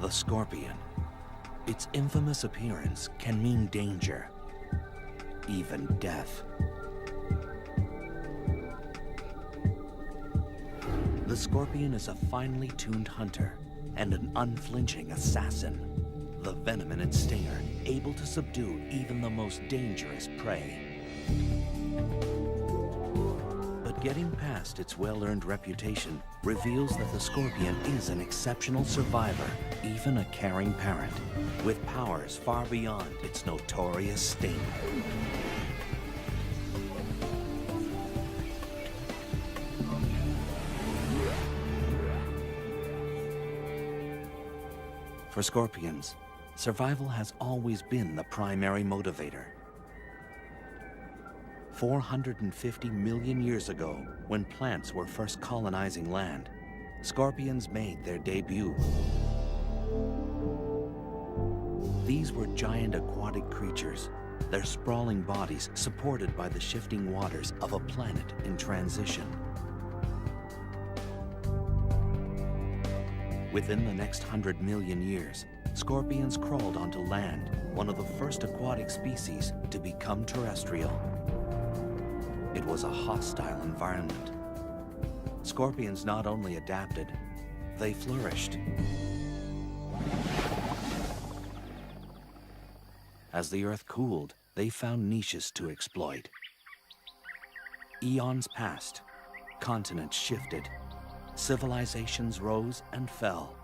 The scorpion. Its infamous appearance can mean danger, even death. The scorpion is a finely tuned hunter and an unflinching assassin. The venom in its stinger, able to subdue even the most dangerous prey. But getting past its well-earned reputation reveals that the scorpion is an exceptional survivor, even a caring parent, with powers far beyond its notorious sting. For scorpions, survival has always been the primary motivator. 450 million years ago, when plants were first colonizing land, scorpions made their debut. These were giant aquatic creatures, their sprawling bodies supported by the shifting waters of a planet in transition. Within the next 100 million years, scorpions crawled onto land, one of the first aquatic species to become terrestrial. It was a hostile environment. Scorpions not only adapted, they flourished. As the Earth cooled, they found niches to exploit. Eons passed, continents shifted, civilizations rose and fell.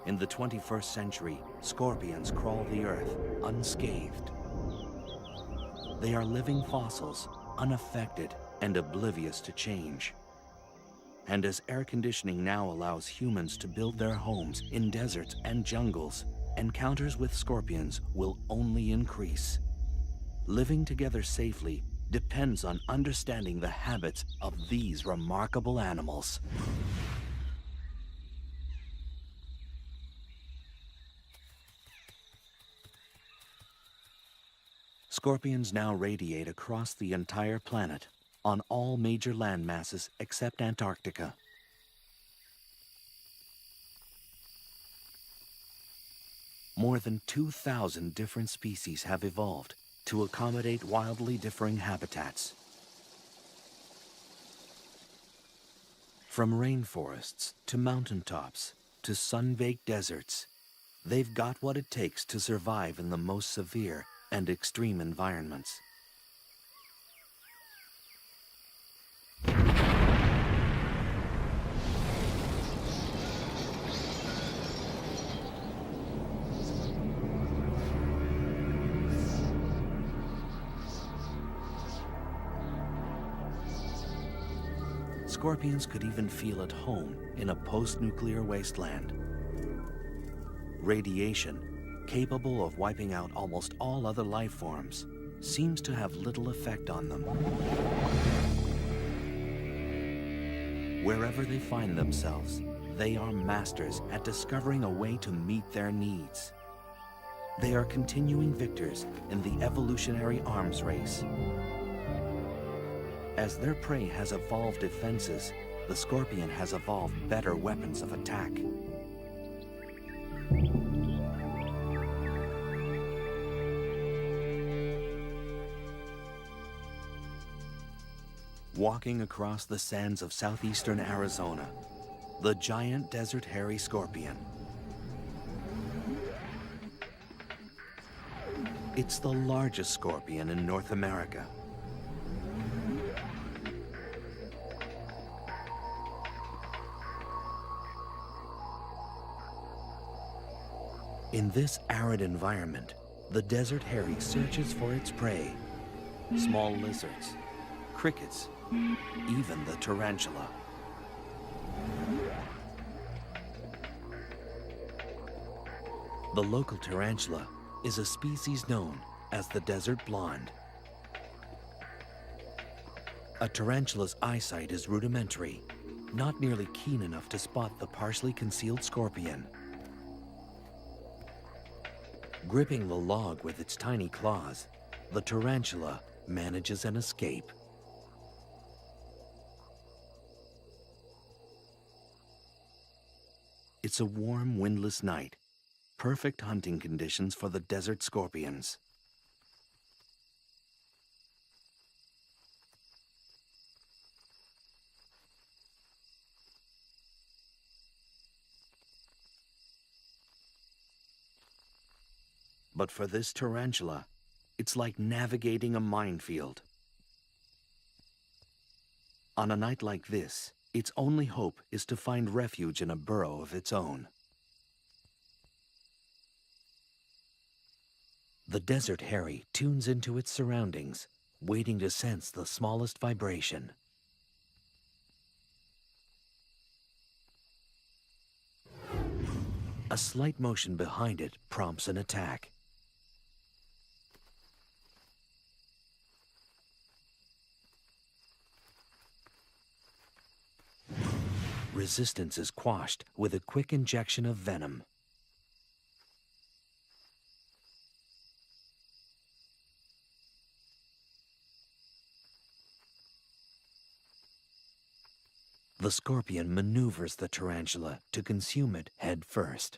In the 21st century, scorpions crawl the Earth unscathed. They are living fossils, unaffected and oblivious to change. And as air conditioning now allows humans to build their homes in deserts and jungles, encounters with scorpions will only increase. Living together safely depends on understanding the habits of these remarkable animals. Scorpions now radiate across the entire planet, on all major land masses except Antarctica. More than 2,000 different species have evolved to accommodate wildly differing habitats. From rainforests to mountaintops to sun-baked deserts, they've got what it takes to survive in the most severe and extreme environments. Scorpions could even feel at home in a post-nuclear wasteland. Radiation, capable of wiping out almost all other life forms, seems to have little effect on them. Wherever they find themselves, they are masters at discovering a way to meet their needs. They are continuing victors in the evolutionary arms race. As their prey has evolved defenses, the scorpion has evolved better weapons of attack. Walking across the sands of southeastern Arizona, the giant desert hairy scorpion. It's the largest scorpion in North America. In this arid environment, the desert hairy searches for its prey, small lizards, crickets, even the tarantula. The local tarantula is a species known as the desert blonde. A tarantula's eyesight is rudimentary, not nearly keen enough to spot the partially concealed scorpion. Gripping the log with its tiny claws, the tarantula manages an escape. It's a warm, windless night. Perfect hunting conditions for the desert scorpions. But for this tarantula, it's like navigating a minefield. On a night like this, its only hope is to find refuge in a burrow of its own. The desert hairy tunes into its surroundings, waiting to sense the smallest vibration. A slight motion behind it prompts an attack. Resistance is quashed with a quick injection of venom. The scorpion maneuvers the tarantula to consume it head first.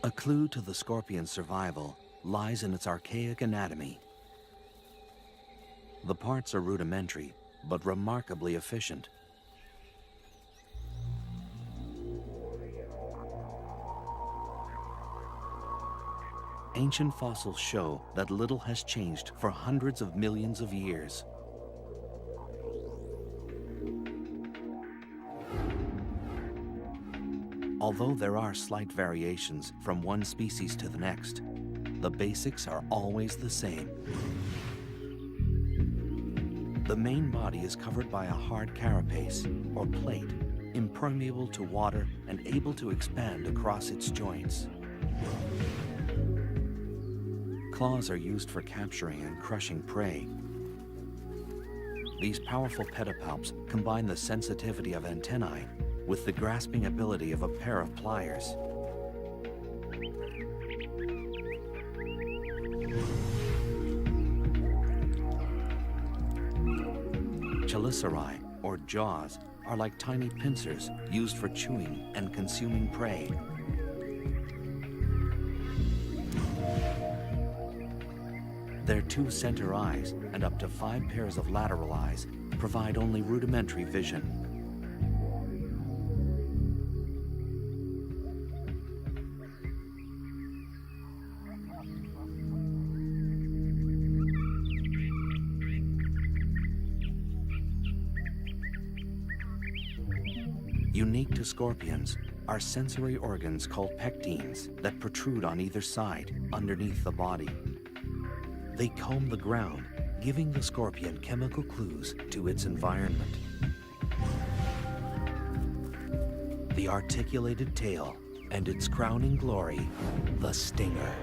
A clue to the scorpion's survival lies in its archaic anatomy. The parts are rudimentary, but remarkably efficient. Ancient fossils show that little has changed for hundreds of millions of years. Although there are slight variations from one species to the next, the basics are always the same. The main body is covered by a hard carapace, or plate, impermeable to water and able to expand across its joints. Claws are used for capturing and crushing prey. These powerful pedipalps combine the sensitivity of antennae with the grasping ability of a pair of pliers. Chelicerae, or jaws, are like tiny pincers used for chewing and consuming prey. Their 2 center eyes and up to 5 pairs of lateral eyes provide only rudimentary vision. Unique to scorpions are sensory organs called pectines that protrude on either side, underneath the body. They comb the ground, giving the scorpion chemical clues to its environment. The articulated tail, and its crowning glory, the stinger.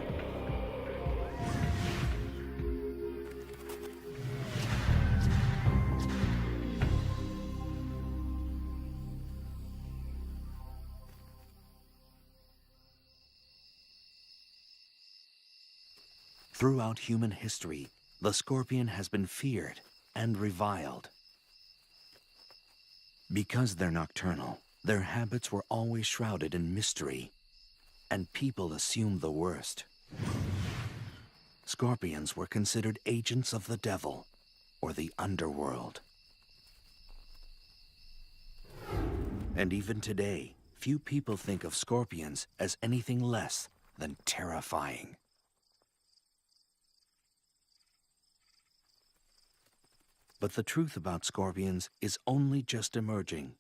Throughout human history, the scorpion has been feared and reviled. Because they're nocturnal, their habits were always shrouded in mystery, and people assumed the worst. Scorpions were considered agents of the devil, or the underworld. And even today, few people think of scorpions as anything less than terrifying. But the truth about scorpions is only just emerging.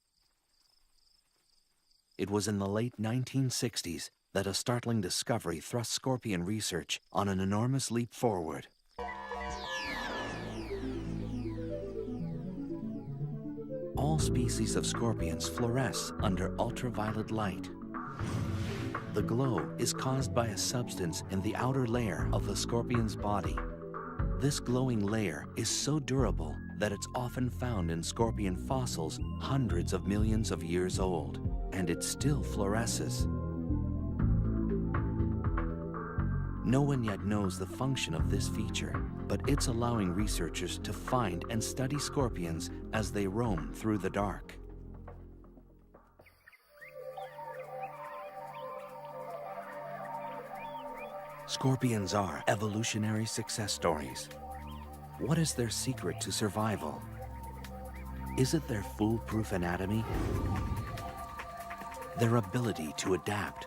It was in the late 1960s that a startling discovery thrust scorpion research on an enormous leap forward. All species of scorpions fluoresce under ultraviolet light. The glow is caused by a substance in the outer layer of the scorpion's body. This glowing layer is so durable that it's often found in scorpion fossils hundreds of millions of years old, and it still fluoresces. No one yet knows the function of this feature, but it's allowing researchers to find and study scorpions as they roam through the dark. Scorpions are evolutionary success stories. What is their secret to survival? Is it their foolproof anatomy? Their ability to adapt?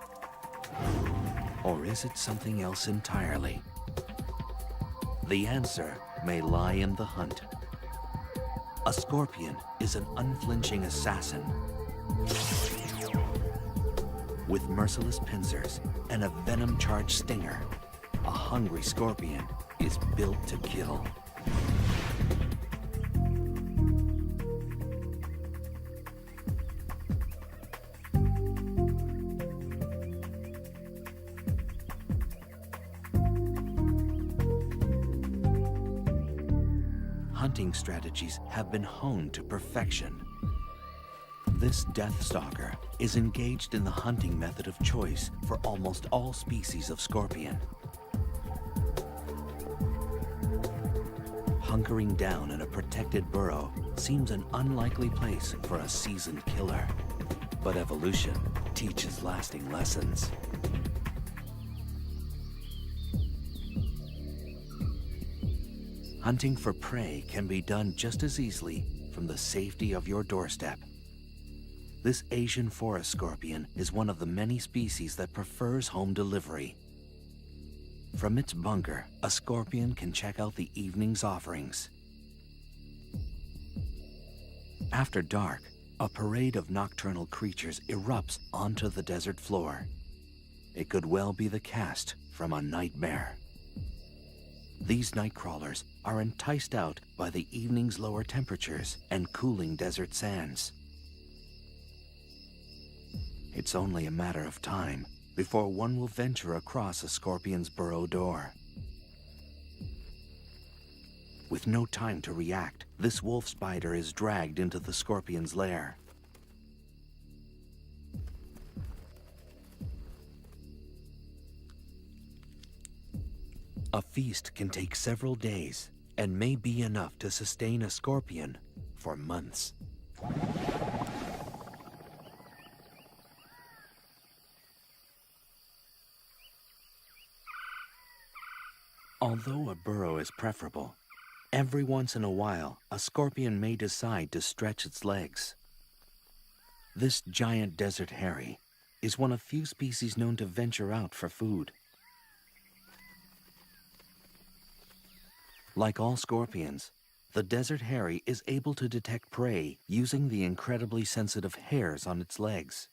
Or is it something else entirely? The answer may lie in the hunt. A scorpion is an unflinching assassin with merciless pincers and a venom-charged stinger. A hungry scorpion is built to kill. Hunting strategies have been honed to perfection. This Deathstalker is engaged in the hunting method of choice for almost all species of scorpion. Hunkering down in a protected burrow seems an unlikely place for a seasoned killer, but evolution teaches lasting lessons. Hunting for prey can be done just as easily from the safety of your doorstep. This Asian forest scorpion is one of the many species that prefers home delivery. From its bunker, a scorpion can check out the evening's offerings. After dark, a parade of nocturnal creatures erupts onto the desert floor. It could well be the cast from a nightmare. These night crawlers are enticed out by the evening's lower temperatures and cooling desert sands. It's only a matter of time before one will venture across a scorpion's burrow door. With no time to react, this wolf spider is dragged into the scorpion's lair. A feast can take several days and may be enough to sustain a scorpion for months. Although a burrow is preferable, every once in a while, a scorpion may decide to stretch its legs. This giant desert hairy is one of few species known to venture out for food. Like all scorpions, the desert hairy is able to detect prey using the incredibly sensitive hairs on its legs.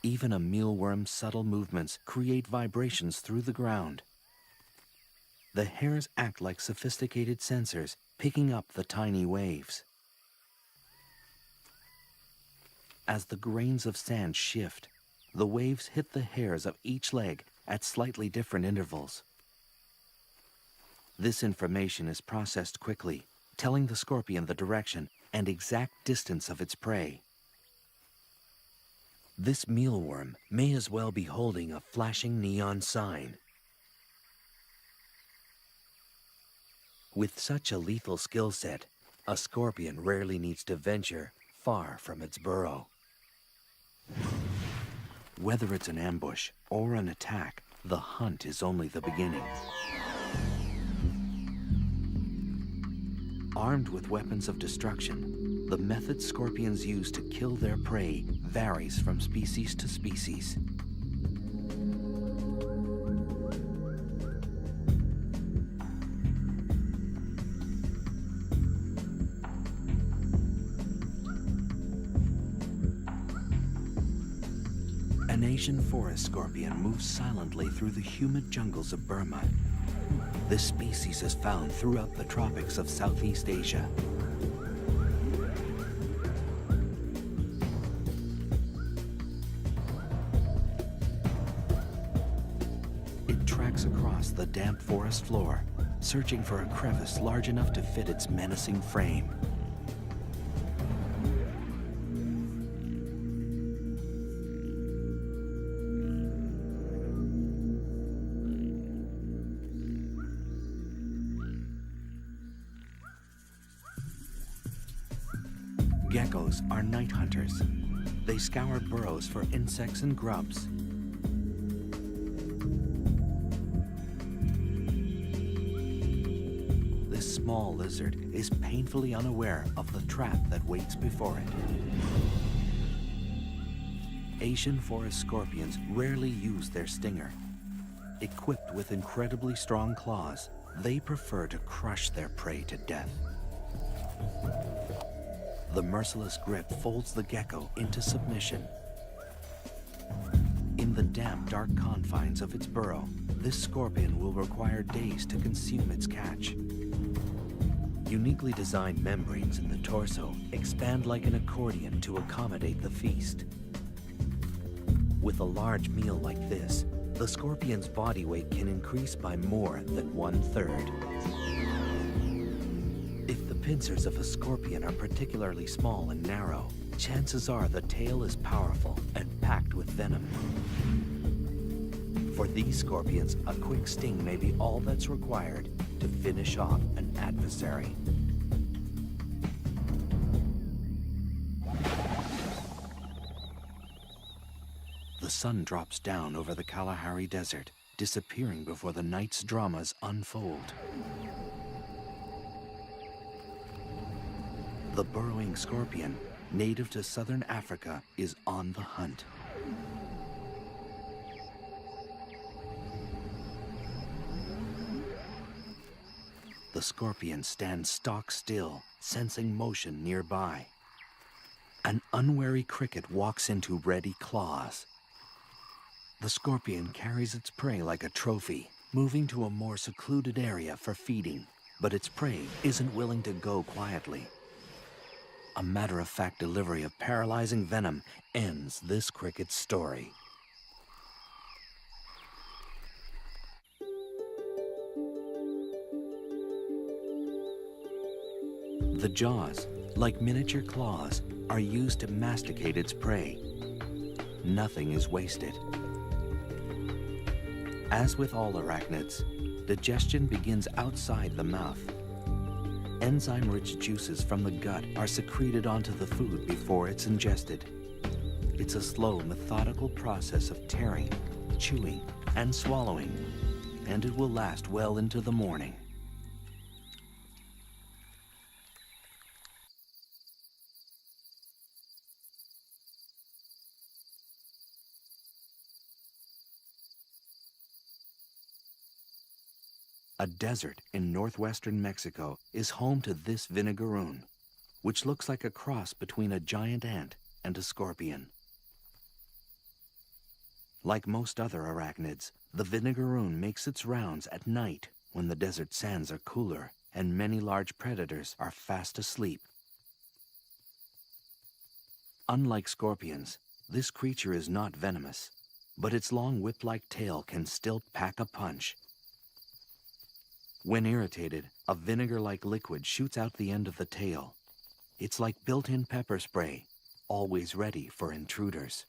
Even a mealworm's subtle movements create vibrations through the ground. The hairs act like sophisticated sensors, picking up the tiny waves. As the grains of sand shift, the waves hit the hairs of each leg at slightly different intervals. This information is processed quickly, telling the scorpion the direction and exact distance of its prey. This mealworm may as well be holding a flashing neon sign. With such a lethal skill set, a scorpion rarely needs to venture far from its burrow. Whether it's an ambush or an attack, the hunt is only the beginning. Armed with weapons of destruction, the method scorpions use to kill their prey varies from species to species. An Asian forest scorpion moves silently through the humid jungles of Burma. This species is found throughout the tropics of Southeast Asia. It tracks across the damp forest floor, searching for a crevice large enough to fit its menacing frame. Geckos are night hunters. They scour burrows for insects and grubs. This small lizard is painfully unaware of the trap that waits before it. Asian forest scorpions rarely use their stinger. Equipped with incredibly strong claws, they prefer to crush their prey to death. The merciless grip folds the gecko into submission. In the damp, dark confines of its burrow, this scorpion will require days to consume its catch. Uniquely designed membranes in the torso expand like an accordion to accommodate the feast. With a large meal like this, the scorpion's body weight can increase by more than 1/3. If the pincers of a scorpion are particularly small and narrow, chances are the tail is powerful and packed with venom. For these scorpions, a quick sting may be all that's required to finish off an adversary. The sun drops down over the Kalahari Desert, disappearing before the night's dramas unfold. The burrowing scorpion, native to southern Africa, is on the hunt. The scorpion stands stock still, sensing motion nearby. An unwary cricket walks into ready claws. The scorpion carries its prey like a trophy, moving to a more secluded area for feeding, but its prey isn't willing to go quietly. A matter-of-fact delivery of paralyzing venom ends this cricket's story. The jaws, like miniature claws, are used to masticate its prey. Nothing is wasted. As with all arachnids, digestion begins outside the mouth. Enzyme-rich juices from the gut are secreted onto the food before it's ingested. It's a slow, methodical process of tearing, chewing, and swallowing, and it will last well into the morning. A desert in northwestern Mexico is home to this vinegaroon, which looks like a cross between a giant ant and a scorpion. Like most other arachnids, the vinegaroon makes its rounds at night when the desert sands are cooler and many large predators are fast asleep. Unlike scorpions, this creature is not venomous, but its long whip-like tail can still pack a punch. When irritated, a vinegar-like liquid shoots out the end of the tail. It's like built-in pepper spray, always ready for intruders.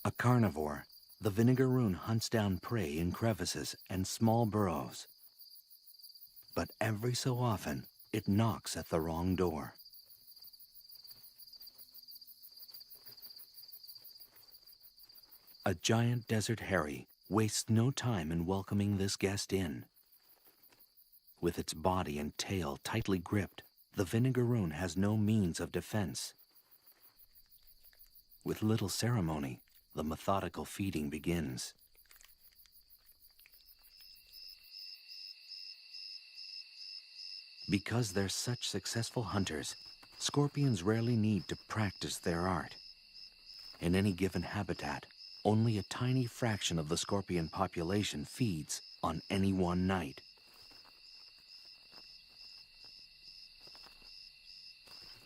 A carnivore, the vinegaroon hunts down prey in crevices and small burrows. But every so often, it knocks at the wrong door. A giant desert hairy wastes no time in welcoming this guest in. With its body and tail tightly gripped, the vinegaroon has no means of defense. With little ceremony, the methodical feeding begins. Because they're such successful hunters, scorpions rarely need to practice their art. In any given habitat, only a tiny fraction of the scorpion population feeds on any one night.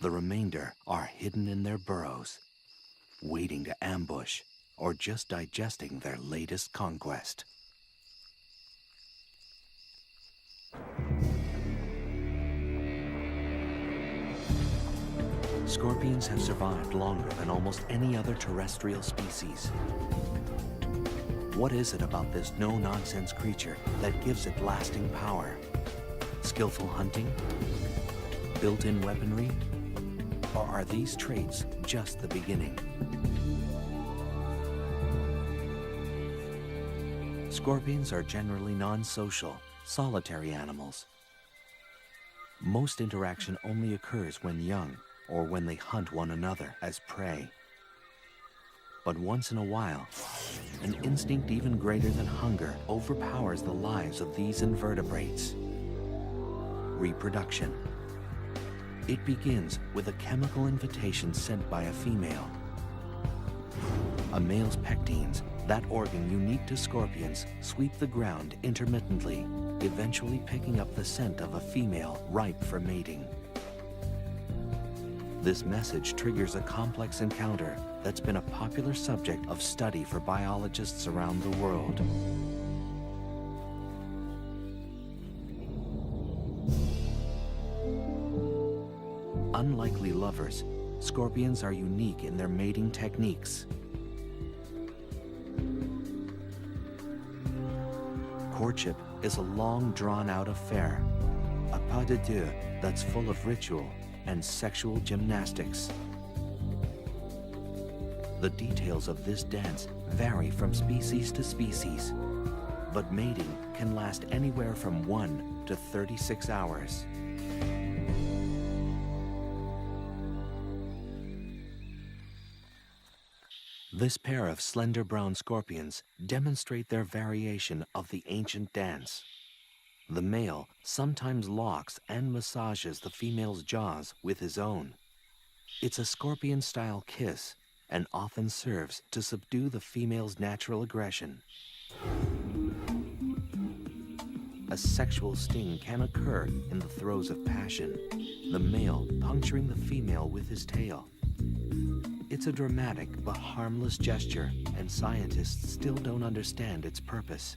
The remainder are hidden in their burrows, waiting to ambush or just digesting their latest conquest. Scorpions have survived longer than almost any other terrestrial species. What is it about this no-nonsense creature that gives it lasting power? Skillful hunting? built-in weaponry? Or are these traits just the beginning? Scorpions are generally non-social, solitary animals. Most interaction only occurs when young or when they hunt one another as prey. But once in a while, an instinct even greater than hunger overpowers the lives of these invertebrates. Reproduction. It begins with a chemical invitation sent by a female. A male's pectines, that organ unique to scorpions, sweep the ground intermittently, eventually picking up the scent of a female ripe for mating. This message triggers a complex encounter that's been a popular subject of study for biologists around the world. Unlikely lovers, scorpions are unique in their mating techniques. Courtship is a long, drawn-out affair, a pas de deux that's full of ritual and sexual gymnastics. The details of this dance vary from species to species, but mating can last anywhere from 1 to 36 hours. This pair of slender brown scorpions demonstrate their variation of the ancient dance. The male sometimes locks and massages the female's jaws with his own. It's a scorpion-style kiss and often serves to subdue the female's natural aggression. A sexual sting can occur in the throes of passion, the male puncturing the female with his tail. It's a dramatic but harmless gesture, and scientists still don't understand its purpose.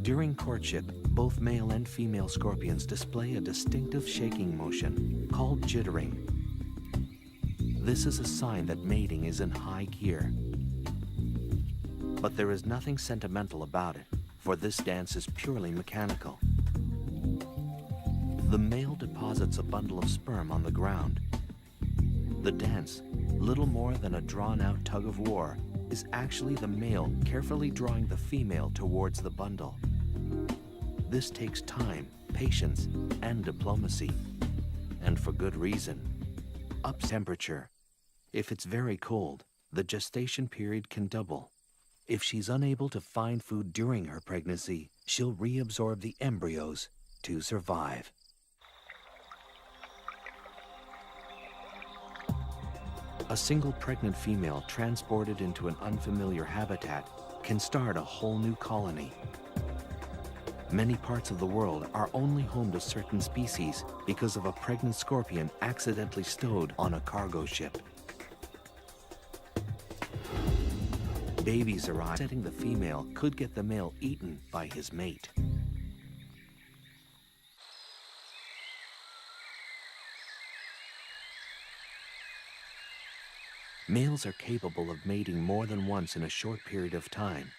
During courtship, both male and female scorpions display a distinctive shaking motion called jittering. This is a sign that mating is in high gear. But there is nothing sentimental about it, for this dance is purely mechanical. The male deposits a bundle of sperm on the ground. The dance, little more than a drawn-out tug-of-war, is actually the male carefully drawing the female towards the bundle. This takes time, patience, and diplomacy. And for good reason. Up temperature. If it's very cold, the gestation period can double. If she's unable to find food during her pregnancy, she'll reabsorb the embryos to survive. A single pregnant female transported into an unfamiliar habitat can start a whole new colony. Many parts of the world are only home to certain species because of a pregnant scorpion accidentally stowed on a cargo ship. Babies arrive, setting the female could get the male eaten by his mate. Males are capable of mating more than once in a short period of time.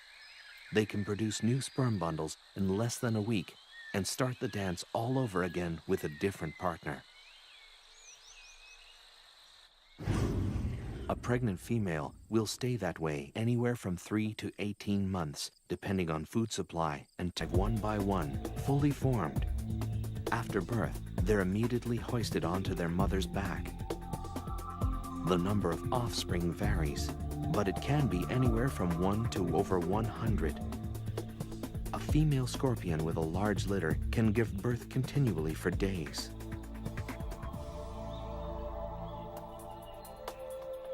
They can produce new sperm bundles in less than a week and start the dance all over again with a different partner. A pregnant female will stay that way anywhere from 3 to 18 months, depending on food supply, and tag one by one, fully formed. After birth, they're immediately hoisted onto their mother's back. The number of offspring varies, but it can be anywhere from 1 to over 100. A female scorpion with a large litter can give birth continually for days.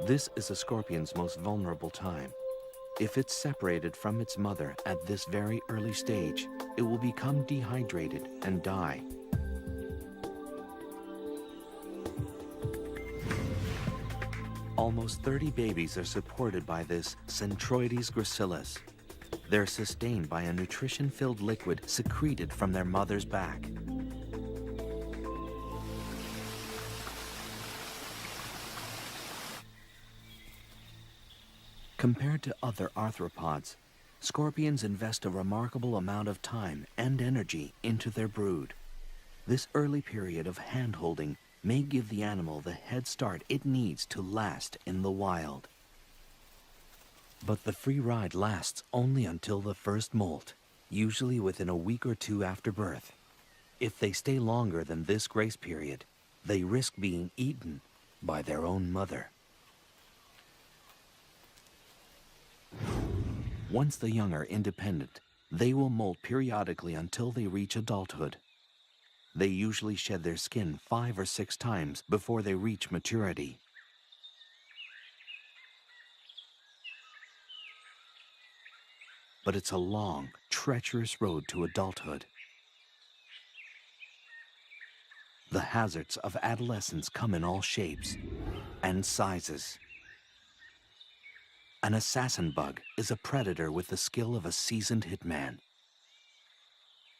This is a scorpion's most vulnerable time. If it's separated from its mother at this very early stage, it will become dehydrated and die. Almost 30 babies are supported by this Centroides gracilis. They're sustained by a nutrition-filled liquid secreted from their mother's back. Compared to other arthropods, scorpions invest a remarkable amount of time and energy into their brood. This early period of hand-holding may give the animal the head start it needs to last in the wild. But the free ride lasts only until the first molt, usually within a week or two after birth. If they stay longer than this grace period, they risk being eaten by their own mother. Once the young are independent, they will molt periodically until they reach adulthood. They usually shed their skin 5 or 6 times before they reach maturity. But it's a long, treacherous road to adulthood. The hazards of adolescence come in all shapes and sizes. An assassin bug is a predator with the skill of a seasoned hitman.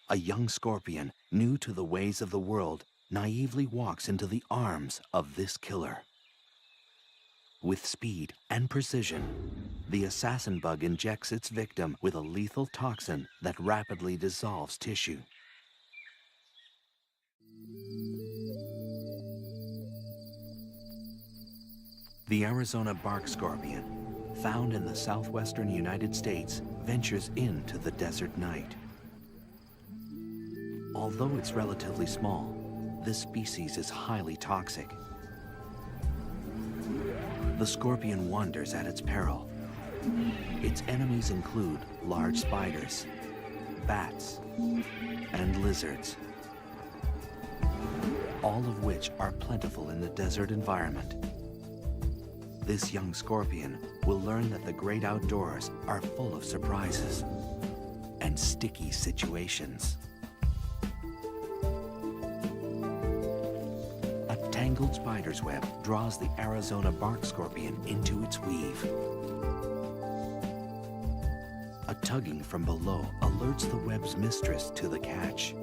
A young scorpion, new to the ways of the world, naively walks into the arms of this killer. With speed and precision, the assassin bug injects its victim with a lethal toxin that rapidly dissolves tissue. The Arizona bark scorpion, found in the southwestern United States, ventures into the desert night. Although it's relatively small, this species is highly toxic. The scorpion wanders at its peril. Its enemies include large spiders, bats, and lizards, all of which are plentiful in the desert environment. This young scorpion will learn that the great outdoors are full of surprises and sticky situations. A tangled spider's web draws the Arizona bark scorpion into its weave. A tugging from below alerts the web's mistress to the catch.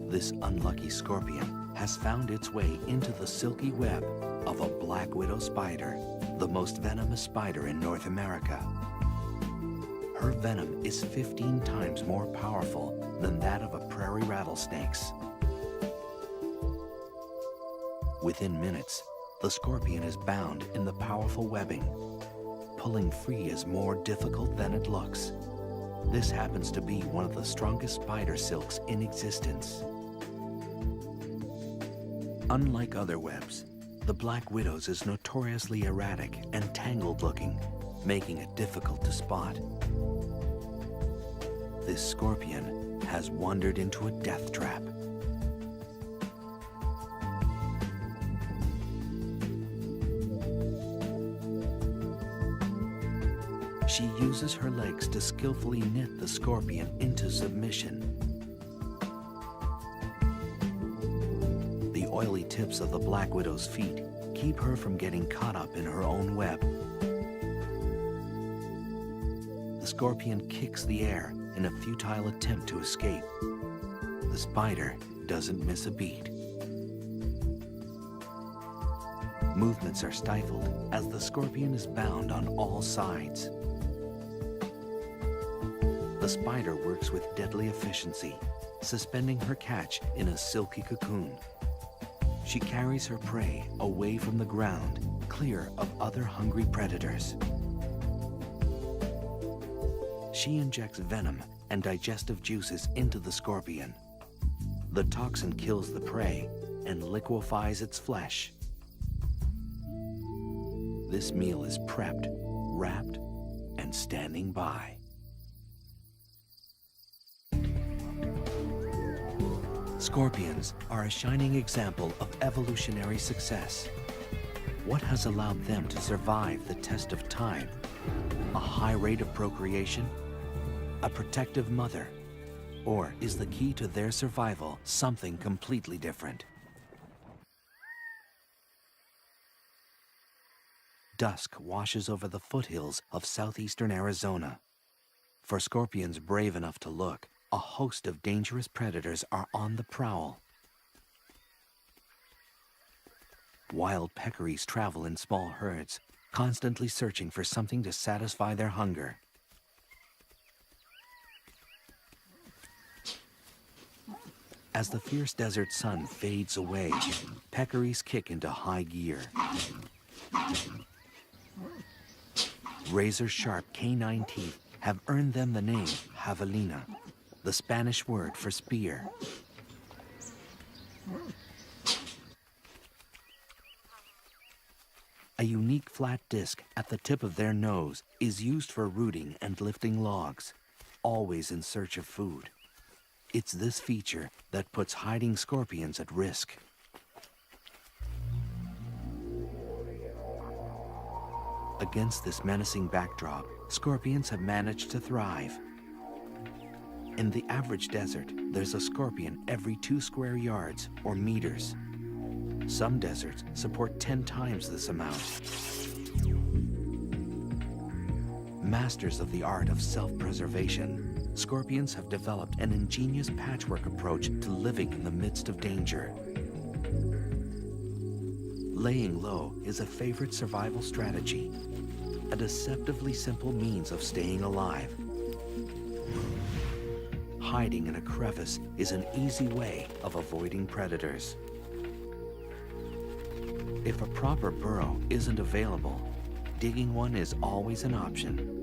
This unlucky scorpion has found its way into the silky web of a black widow spider, the most venomous spider in North America. Her venom is 15 times more powerful than that of a prairie rattlesnake's. Within minutes, the scorpion is bound in the powerful webbing. Pulling free is more difficult than it looks. This happens to be one of the strongest spider silks in existence. Unlike other webs, the black widow's is notoriously erratic and tangled-looking, making it difficult to spot. This scorpion has wandered into a death trap. She uses her legs to skillfully knit the scorpion into submission. The oily tips of the black widow's feet keep her from getting caught up in her own web. The scorpion kicks the air in a futile attempt to escape. The spider doesn't miss a beat. Movements are stifled as the scorpion is bound on all sides. The spider works with deadly efficiency, suspending her catch in a silky cocoon. She carries her prey away from the ground, clear of other hungry predators. She injects venom and digestive juices into the scorpion. The toxin kills the prey and liquefies its flesh. This meal is prepped, wrapped, and standing by. Scorpions are a shining example of evolutionary success. What has allowed them to survive the test of time? A high rate of procreation? A protective mother? Or is the key to their survival something completely different? Dusk washes over the foothills of southeastern Arizona. For scorpions brave enough to look, a host of dangerous predators are on the prowl. Wild peccaries travel in small herds, constantly searching for something to satisfy their hunger. As the fierce desert sun fades away, peccaries kick into high gear. Razor-sharp canine teeth have earned them the name javelina, the Spanish word for spear. A unique flat disc at the tip of their nose is used for rooting and lifting logs, always in search of food. It's this feature that puts hiding scorpions at risk. Against this menacing backdrop, scorpions have managed to thrive. In the average desert, there's a scorpion every 2 square yards or meters. Some deserts support 10 times this amount. Masters of the art of self-preservation, scorpions have developed an ingenious patchwork approach to living in the midst of danger. Laying low is a favorite survival strategy, a deceptively simple means of staying alive. Hiding in a crevice is an easy way of avoiding predators. If a proper burrow isn't available, digging one is always an option.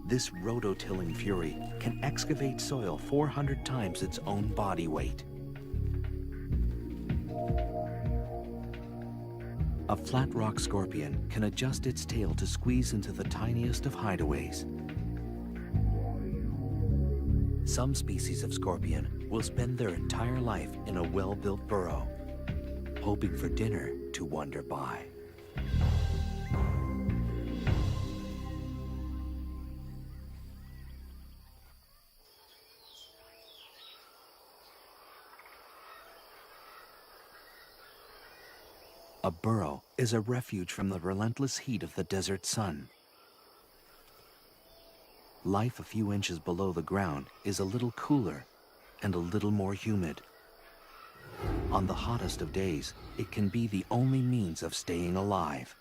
This rototilling fury can excavate soil 400 times its own body weight. A flat rock scorpion can adjust its tail to squeeze into the tiniest of hideaways. Some species of scorpion will spend their entire life in a well-built burrow, hoping for dinner to wander by. A burrow is a refuge from the relentless heat of the desert sun. Life a few inches below the ground is a little cooler and a little more humid. On the hottest of days, it can be the only means of staying alive.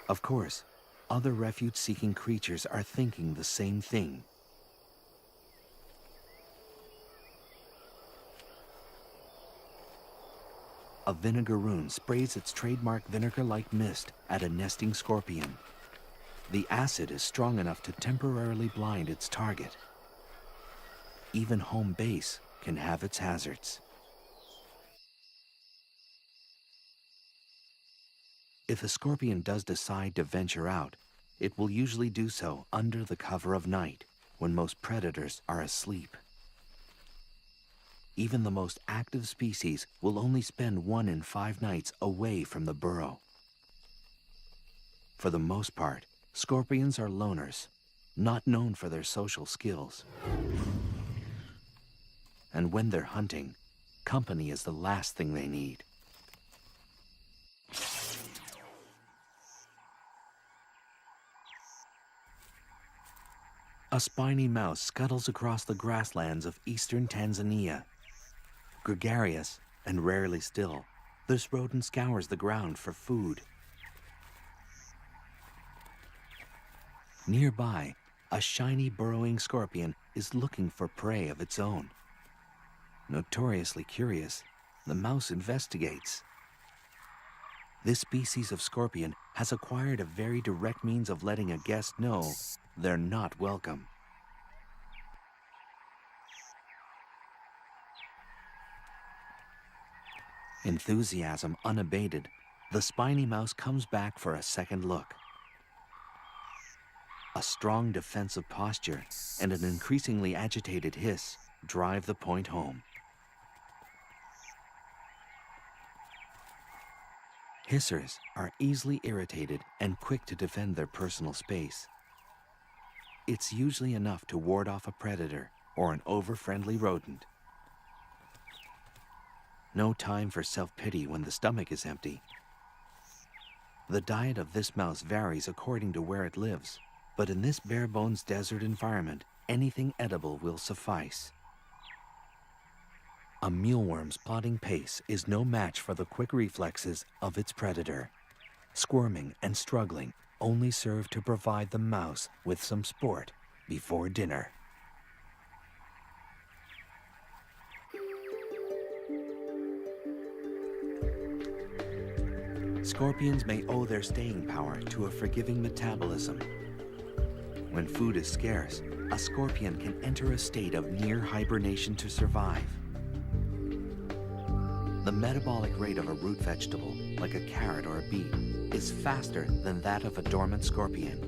Of course, other refuge-seeking creatures are thinking the same thing. A vinegaroon sprays its trademark vinegar-like mist at a nesting scorpion. The acid is strong enough to temporarily blind its target. Even home base can have its hazards. If a scorpion does decide to venture out, it will usually do so under the cover of night, when most predators are asleep. Even the most active species will only spend 1 in 5 nights away from the burrow. For the most part, scorpions are loners, not known for their social skills. And when they're hunting, company is the last thing they need. A spiny mouse scuttles across the grasslands of eastern Tanzania. Gregarious and rarely still, this rodent scours the ground for food. Nearby, a shiny burrowing scorpion is looking for prey of its own. Notoriously curious, the mouse investigates. This species of scorpion has acquired a very direct means of letting a guest know they're not welcome. Enthusiasm unabated, the spiny mouse comes back for a second look. A strong defensive posture and an increasingly agitated hiss drive the point home. Hissers are easily irritated and quick to defend their personal space. It's usually enough to ward off a predator or an over-friendly rodent. No time for self-pity when the stomach is empty. The diet of this mouse varies according to where it lives, but in this bare-bones desert environment, anything edible will suffice. A mealworm's plodding pace is no match for the quick reflexes of its predator. Squirming and struggling, only serve to provide the mouse with some sport before dinner. Scorpions may owe their staying power to a forgiving metabolism. When food is scarce, a scorpion can enter a state of near hibernation to survive. The metabolic rate of a root vegetable, like a carrot or a beet, is faster than that of a dormant scorpion.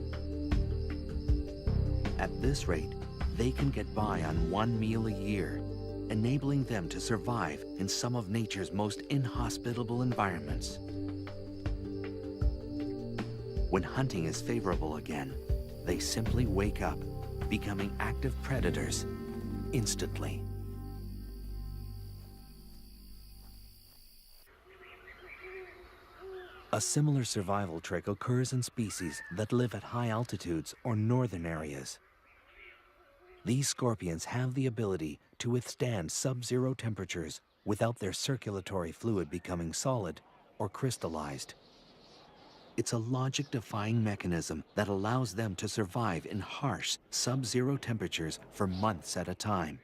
At this rate, they can get by on one meal a year, enabling them to survive in some of nature's most inhospitable environments. When hunting is favorable again, they simply wake up, becoming active predators instantly. A similar survival trick occurs in species that live at high altitudes or northern areas. These scorpions have the ability to withstand sub-zero temperatures without their circulatory fluid becoming solid or crystallized. It's a logic-defying mechanism that allows them to survive in harsh, sub-zero temperatures for months at a time.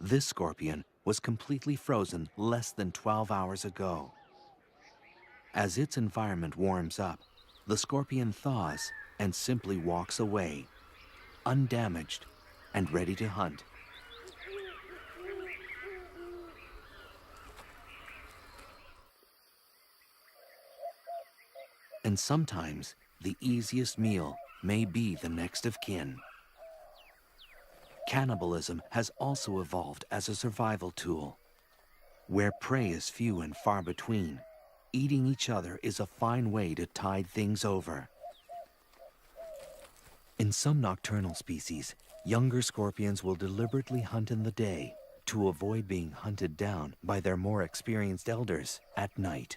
This scorpion was completely frozen less than 12 hours ago. As its environment warms up, the scorpion thaws and simply walks away, undamaged and ready to hunt. And sometimes, the easiest meal may be the next of kin. Cannibalism has also evolved as a survival tool. Where prey is few and far between, eating each other is a fine way to tide things over. In some nocturnal species, younger scorpions will deliberately hunt in the day to avoid being hunted down by their more experienced elders at night.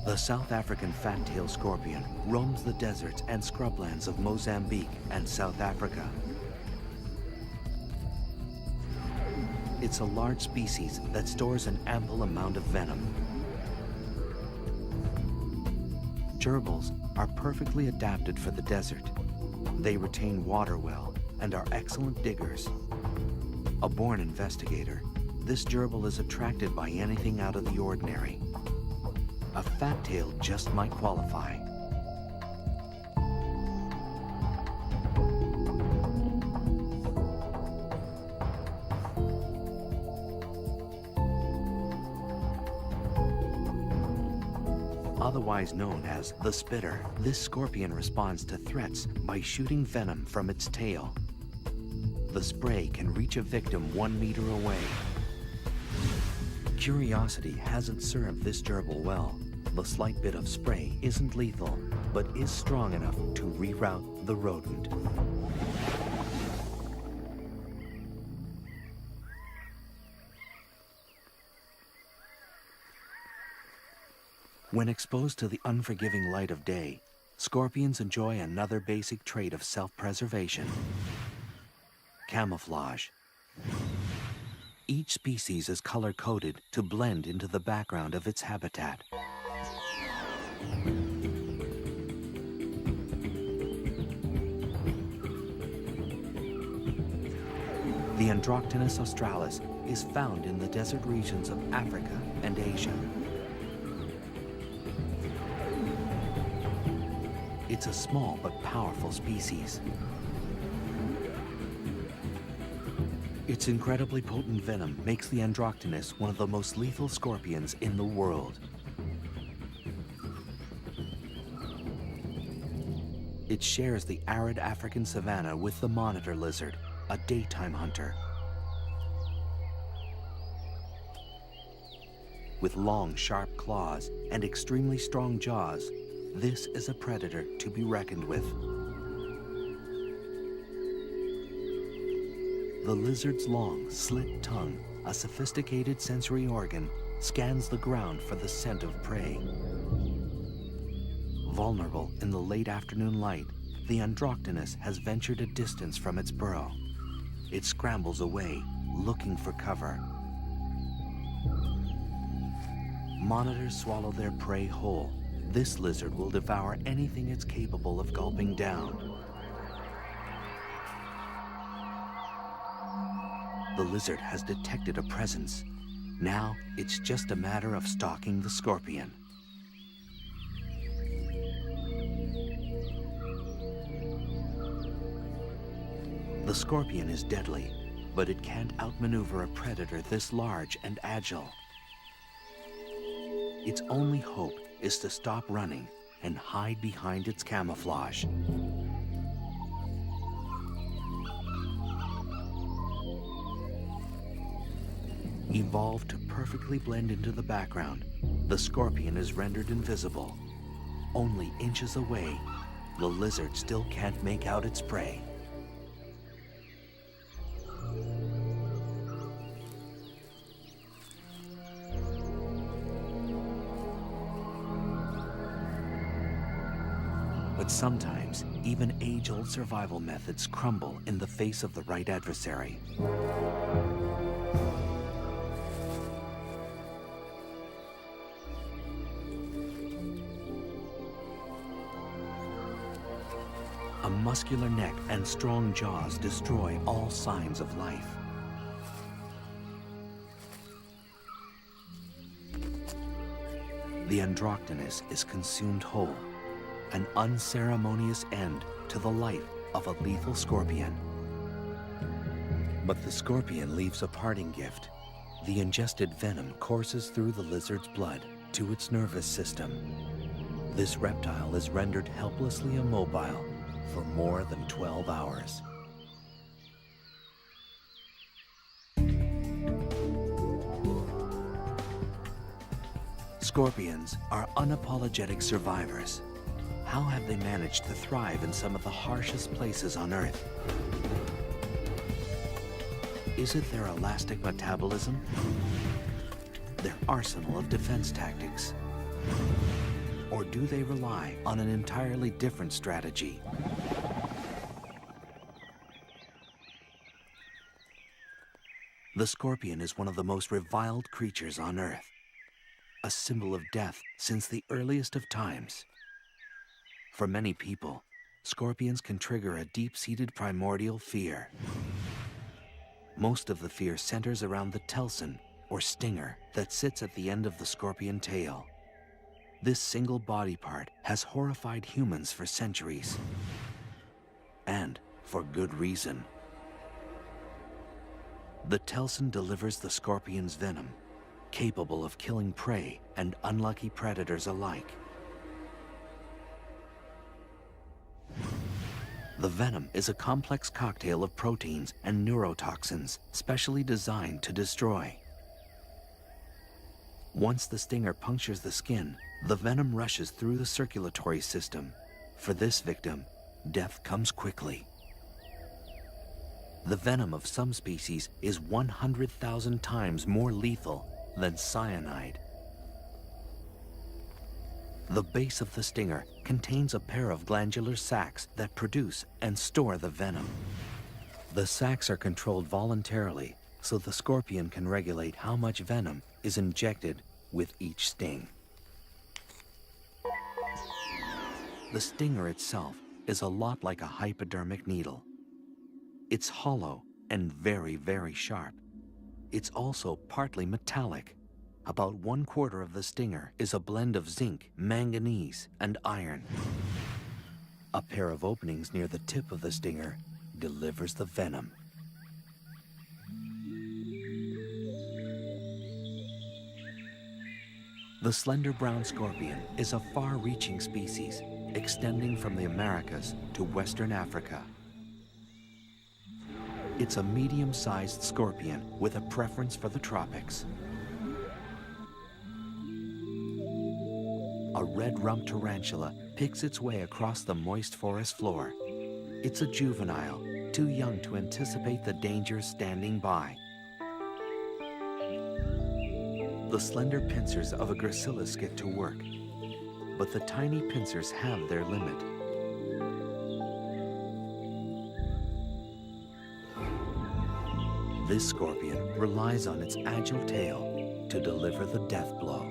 The South African fat-tailed scorpion roams the deserts and scrublands of Mozambique and South Africa. It's a large species that stores an ample amount of venom. Gerbils are perfectly adapted for the desert. They retain water well and are excellent diggers. A born investigator, this gerbil is attracted by anything out of the ordinary. A fat tail just might qualify. Otherwise known as the spitter, this scorpion responds to threats by shooting venom from its tail. The spray can reach a victim 1 meter away. Curiosity hasn't served this gerbil well. The slight bit of spray isn't lethal, but is strong enough to reroute the rodent. When exposed to the unforgiving light of day, scorpions enjoy another basic trait of self-preservation: camouflage. Each species is color-coded to blend into the background of its habitat. The Arachnids australis is found in the desert regions of Africa and Asia. It's a small but powerful species. Its incredibly potent venom makes the Arachnid one of the most lethal scorpions in the world. It shares the arid African savanna with the monitor lizard, a daytime hunter. With long, sharp claws and extremely strong jaws, this is a predator to be reckoned with. The lizard's long, slit tongue, a sophisticated sensory organ, scans the ground for the scent of prey. Vulnerable in the late afternoon light, the Arachnids has ventured a distance from its burrow. It scrambles away, looking for cover. Monitors swallow their prey whole. This lizard will devour anything it's capable of gulping down. The lizard has detected a presence. Now it's just a matter of stalking the scorpion. The scorpion is deadly, but it can't outmaneuver a predator this large and agile. Its only hope is to stop running and hide behind its camouflage. Evolved to perfectly blend into the background, the scorpion is rendered invisible. Only inches away, the lizard still can't make out its prey. But sometimes, even age-old survival methods crumble in the face of the right adversary. A muscular neck and strong jaws destroy all signs of life. The Arachnids is consumed whole, an unceremonious end to the life of a lethal scorpion. But the scorpion leaves a parting gift. The ingested venom courses through the lizard's blood to its nervous system. This reptile is rendered helplessly immobile for more than 12 hours. Scorpions are unapologetic survivors. How have they managed to thrive in some of the harshest places on Earth? Is it their elastic metabolism? Their arsenal of defense tactics? Or do they rely on an entirely different strategy? The scorpion is one of the most reviled creatures on Earth, a symbol of death since the earliest of times. For many people, scorpions can trigger a deep-seated primordial fear. Most of the fear centers around the telson, or stinger, that sits at the end of the scorpion tail. This single body part has horrified humans for centuries. And for good reason. The telson delivers the scorpion's venom, capable of killing prey and unlucky predators alike. The venom is a complex cocktail of proteins and neurotoxins specially designed to destroy. Once the stinger punctures the skin, the venom rushes through the circulatory system. For this victim, death comes quickly. The venom of some species is 100,000 times more lethal than cyanide. The base of the stinger contains a pair of glandular sacs that produce and store the venom. The sacs are controlled voluntarily, so the scorpion can regulate how much venom is injected with each sting. The stinger itself is a lot like a hypodermic needle. It's hollow and very, very sharp. It's also partly metallic. About 1/4 of the stinger is a blend of zinc, manganese, and iron. A pair of openings near the tip of the stinger delivers the venom. The slender brown scorpion is a far-reaching species, extending from the Americas to Western Africa. It's a medium-sized scorpion with a preference for the tropics. A red-rumped tarantula picks its way across the moist forest floor. It's a juvenile, too young to anticipate the dangers standing by. The slender pincers of a gracilis get to work, but the tiny pincers have their limit. This scorpion relies on its agile tail to deliver the death blow.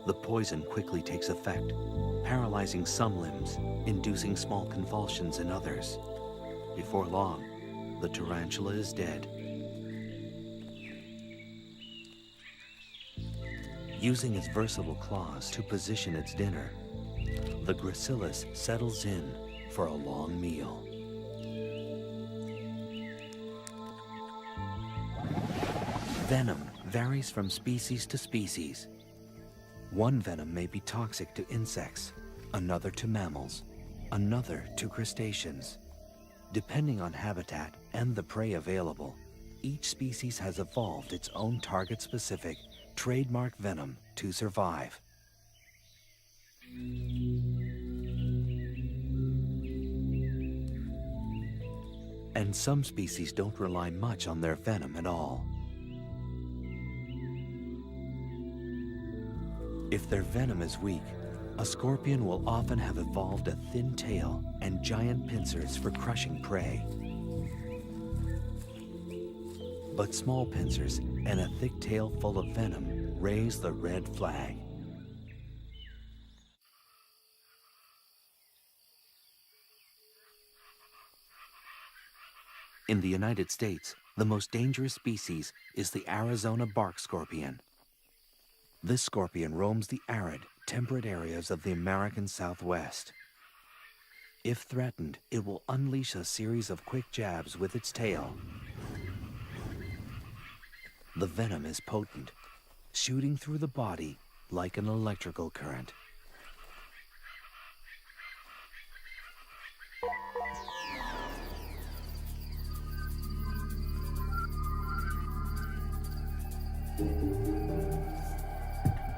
The poison quickly takes effect, paralyzing some limbs, inducing small convulsions in others. Before long, the tarantula is dead. Using its versatile claws to position its dinner, the gracilis settles in for a long meal. Venom varies from species to species. One venom may be toxic to insects, another to mammals, another to crustaceans. Depending on habitat and the prey available, each species has evolved its own target-specific, trademark venom to survive. And some species don't rely much on their venom at all. If their venom is weak, a scorpion will often have evolved a thin tail and giant pincers for crushing prey. But small pincers and a thick tail full of venom raise the red flag. In the United States, the most dangerous species is the Arizona bark scorpion. This scorpion roams the arid, temperate areas of the American Southwest. If threatened, it will unleash a series of quick jabs with its tail. The venom is potent, shooting through the body like an electrical current.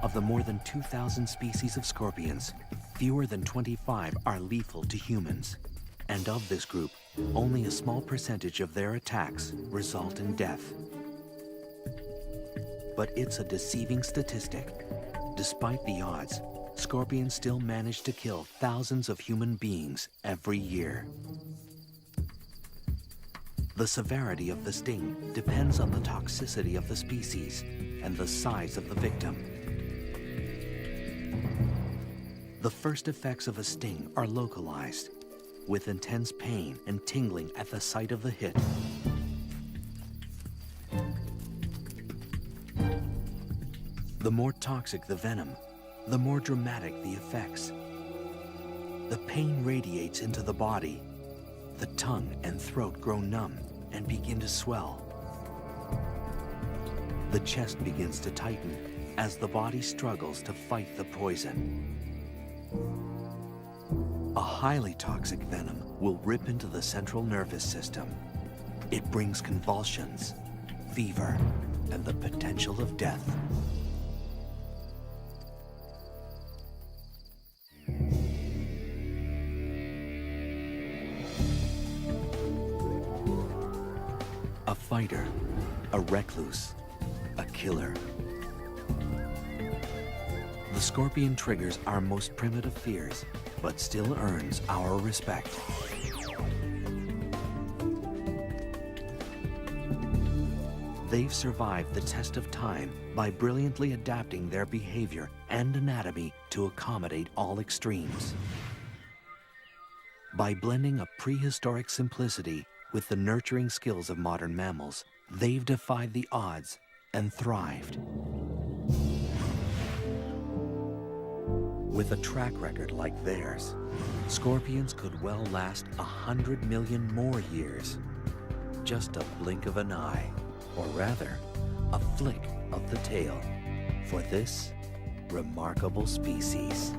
Of the more than 2,000 species of scorpions, fewer than 25 are lethal to humans. And of this group, only a small percentage of their attacks result in death. But it's a deceiving statistic. Despite the odds, scorpions still manage to kill thousands of human beings every year. The severity of the sting depends on the toxicity of the species and the size of the victim. The first effects of a sting are localized, with intense pain and tingling at the site of the hit. The more toxic the venom, the more dramatic the effects. The pain radiates into the body. The tongue and throat grow numb and begin to swell. The chest begins to tighten as the body struggles to fight the poison. A highly toxic venom will rip into the central nervous system. It brings convulsions, fever, and the potential of death. A fighter, a recluse, a killer. The scorpion triggers our most primitive fears, but still earns our respect. They've survived the test of time by brilliantly adapting their behavior and anatomy to accommodate all extremes. By blending a prehistoric simplicity with the nurturing skills of modern mammals, they've defied the odds and thrived. With a track record like theirs, scorpions could well last 100 million more years. Just a blink of an eye, or rather, a flick of the tail for this remarkable species.